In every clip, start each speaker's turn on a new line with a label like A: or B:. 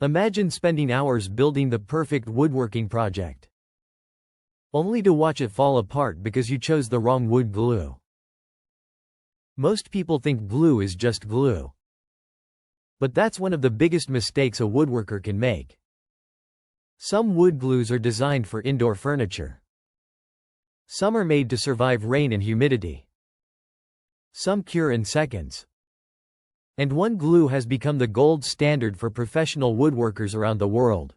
A: Imagine spending hours building the perfect woodworking project, only to watch it fall apart because you chose the wrong wood glue. Most people think glue is just glue. But that's one of the biggest mistakes a woodworker can make. Some wood glues are designed for indoor furniture. Some are made to survive rain and humidity. Some cure in seconds. And one glue has become the gold standard for professional woodworkers around the world.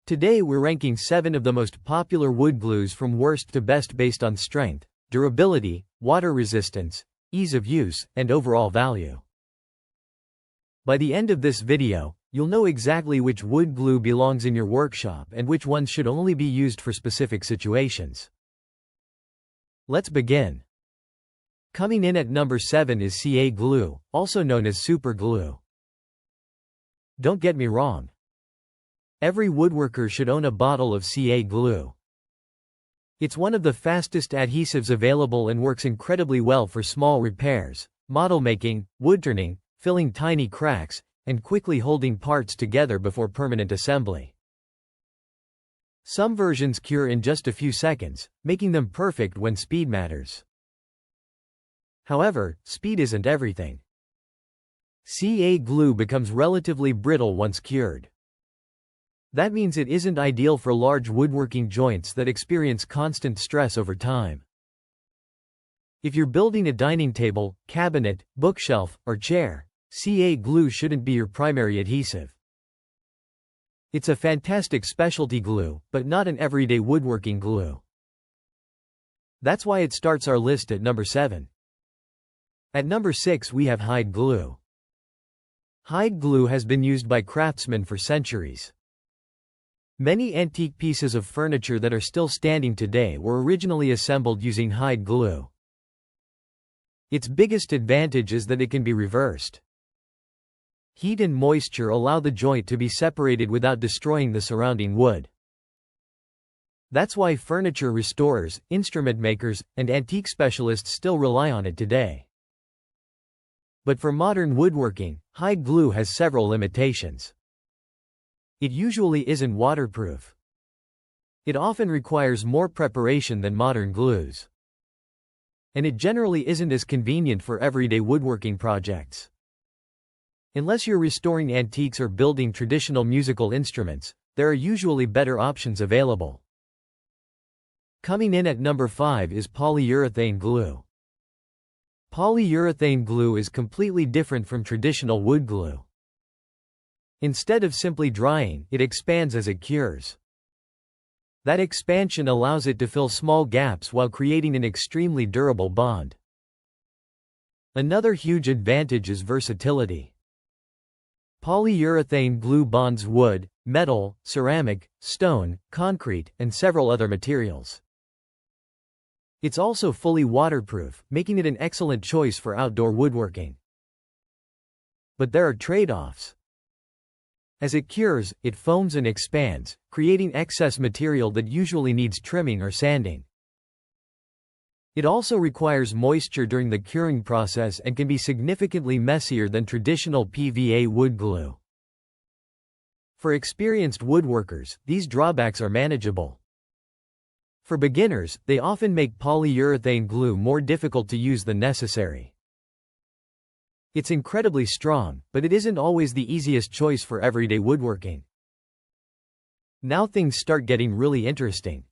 A: Today we're ranking 7 of the most popular wood glues from worst to best based on strength, durability, water resistance, ease of use, and overall value. By the end of this video, you'll know exactly which wood glue belongs in your workshop and which ones should only be used for specific situations. Let's begin. Coming in at number 7 is CA glue, also known as super glue. Don't get me wrong. Every woodworker should own a bottle of CA glue. It's one of the fastest adhesives available and works incredibly well for small repairs, model making, wood turning, filling tiny cracks, and quickly holding parts together before permanent assembly. Some versions cure in just a few seconds, making them perfect when speed matters. However, speed isn't everything. CA glue becomes relatively brittle once cured. That means it isn't ideal for large woodworking joints that experience constant stress over time. If you're building a dining table, cabinet, bookshelf, or chair, CA glue shouldn't be your primary adhesive. It's a fantastic specialty glue, but not an everyday woodworking glue. That's why it starts our list at number 7. At number 6 we have hide glue. Hide glue has been used by craftsmen for centuries. Many antique pieces of furniture that are still standing today were originally assembled using hide glue. Its biggest advantage is that it can be reversed. Heat and moisture allow the joint to be separated without destroying the surrounding wood. That's why furniture restorers, instrument makers, and antique specialists still rely on it today. But for modern woodworking, hide glue has several limitations. It usually isn't waterproof. It often requires more preparation than modern glues. And it generally isn't as convenient for everyday woodworking projects. Unless you're restoring antiques or building traditional musical instruments, there are usually better options available. Coming in at number 5 is polyurethane glue. Polyurethane glue is completely different from traditional wood glue. Instead of simply drying, it expands as it cures. That expansion allows it to fill small gaps while creating an extremely durable bond. Another huge advantage is versatility. Polyurethane glue bonds wood, metal, ceramic, stone, concrete, and several other materials. It's also fully waterproof, making it an excellent choice for outdoor woodworking. But there are trade-offs. As it cures, it foams and expands, creating excess material that usually needs trimming or sanding. It also requires moisture during the curing process and can be significantly messier than traditional PVA wood glue. For experienced woodworkers, these drawbacks are manageable. For beginners, they often make polyurethane glue more difficult to use than necessary. It's incredibly strong, but it isn't always the easiest choice for everyday woodworking. Now things start getting really interesting.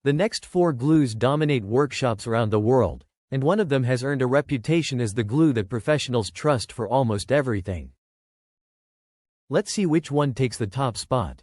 A: The next 4 glues dominate workshops around the world, and one of them has earned a reputation as the glue that professionals trust for almost everything. Let's see which one takes the top spot.